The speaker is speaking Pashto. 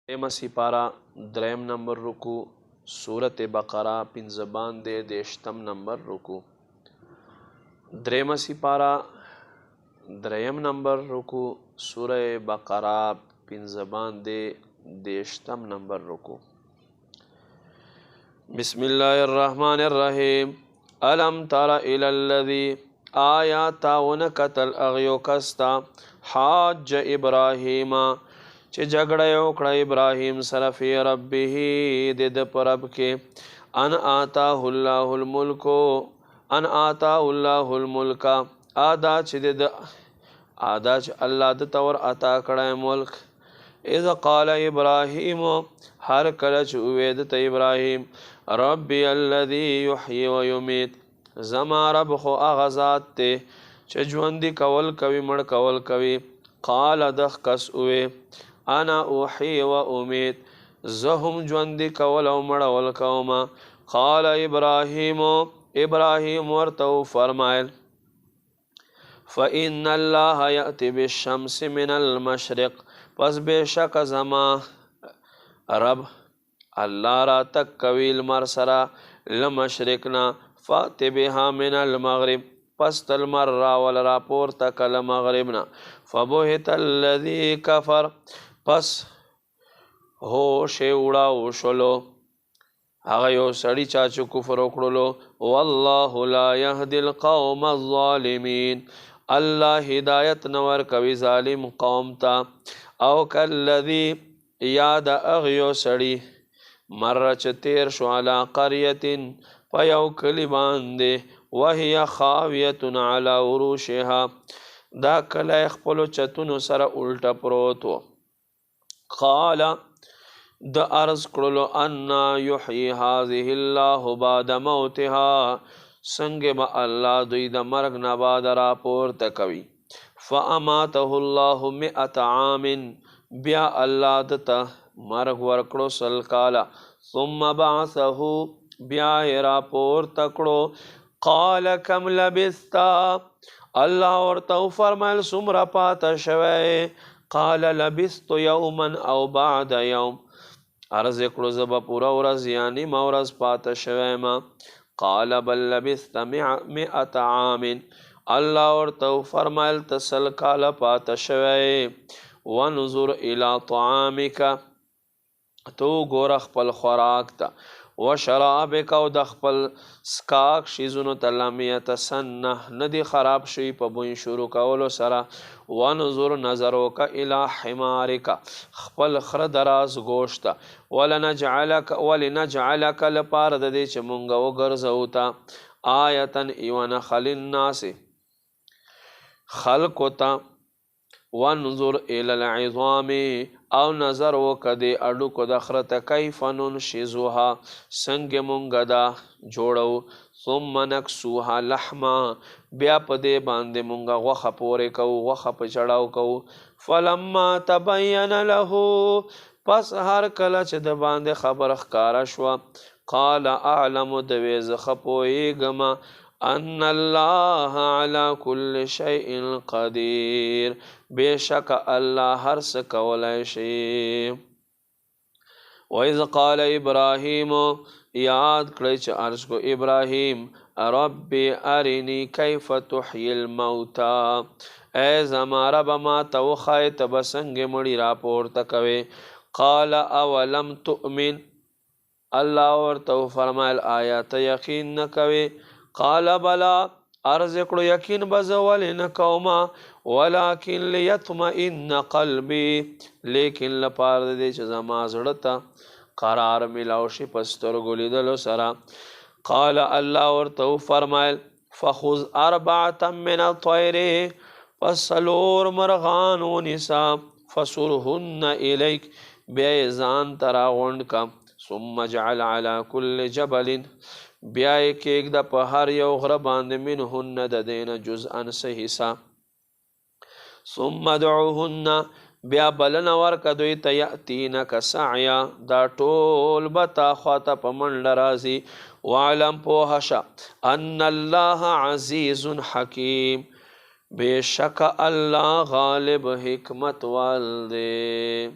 دریم سپارہ دریم نمبر رکو سورت بقرہ پنځه دے دیشتم نمبر رکو دریم سپارہ دریم نمبر رکو سورہ بقرہ پنځه دے دیشتم نمبر رکو بسم اللہ الرحمن الرحیم الم تر الی الذی آیا تاون قتل اغیو کستا حاج ابراہیم چې جګړه یې وکړه ابراهیم سره فی ربه د په رب کې ان آتاه الله الملک آدا چې الله د تور عطا کړی ملک اذ قال ابراهیم هر کله چې وویل ته ابراهیم ربی الذی یحیی و یمیت زما رب خو هغه ذات دی چې ژوندي کول کوي مړ کول کوي قال دغ کس وویل انا اوحی و امید زهم ژوندي کول او مړول کوما قال ابراهیم ورته فرمایل فإن الله یأتی بالشمس من المشرق پس بشک زما رب الله را تک کوي لمر سره لمشرقنا فأتی بها من المغرب پس تلمر راول را پورته کله مغربنا فبهت الذی کفر پس هوش وړاو شلو هغه یو سړی چا چې کفر وکړلو والله لا یهدی القوم الظالمین الله هدایت نور کوي ظالم قوم ته او کالذی یاد اغیو سړی مر چې تیر شو علی قریة په یو کلی باندې وهي خاویة علی عروشها دا کلی خپلو چتونو سره الټه پروت و قال د عرض کړلو انا یحیی هذه الله بعد موتها څنګه به الله دوی د مرګ نه بعد را پورته کوي فاماته الله 100 عام بیا الله دته مرګ ورکړو سل کاله ثم بعثه بیا را پورته کړو قال کم لبثت الله ورته فرمایل څومره پاته شوی قال لبثت یوما او بعد یوم عرض کړو زبا پورا ورځ یعنی ما ورځ پاته شوی ما قال بل لبثت 100 عام الله ورته فرمایل تسل کال پاته شوی ونظر الى طعامک تو ګور خپل خوراک ته وشرابک او د خپل سکاک شیزونو ته لم یتسنه ندی خراب شي په بوی شروع کولو سره ونظر نظروک الى حمارک خپل خره دراز گوشت ولنجعلک لپاره د دې چې مونږ وګرځو ته آیتن ایوان خل الناس خلقو ته ونظر الى العظام او نظر وکدی اډو کو د خرته کیف ننشزها څنګه مونږ دا جوړو ثم نکسوها لحما بیا په دې باندې مونږ غوخه پورې کو غوخه په چړاو کو فلما تبین له پس هر کله چې د باندې خبر ښکارا شو قال اعلم د ویز خپویګما ان الله على كل شيء قدير بشک الله هر څه کولای شي واذ قال ابراهيم یاد کړی چې عرض کو ابراهيم ربي ارني كيف تحيي الموتى ای زما رب ما تو خایت بسنګ مړی را پورته کوي قال اولم تؤمن الله ورته فرمایل آیات یقین نه کوي قال بلا عرض کړو یقین بزول نه کوما ولکن لیطمئن قلبی لیکن لپاره دې چې زما زړه ته قرار ملاو شي پسترګو لیدلو سره قال الله ورته فرمایل فخذ 4 من الطير فسلور مرغان ونسا فسرهن الیک بیا ځان ترا غونډ کا ثم جعل على كل جبل بیا کېږ د په هر یو غره باندې منهن د دینه جزءا څه حصه ثم ادعوهن بیا بلنه ورکه دوی ته یأتینک سعیا دا ټول به تا خواته په منډه راځي واعلم پوهه شه ان الله عزیز حکیم بېشکه الله غالب حکمت وال دی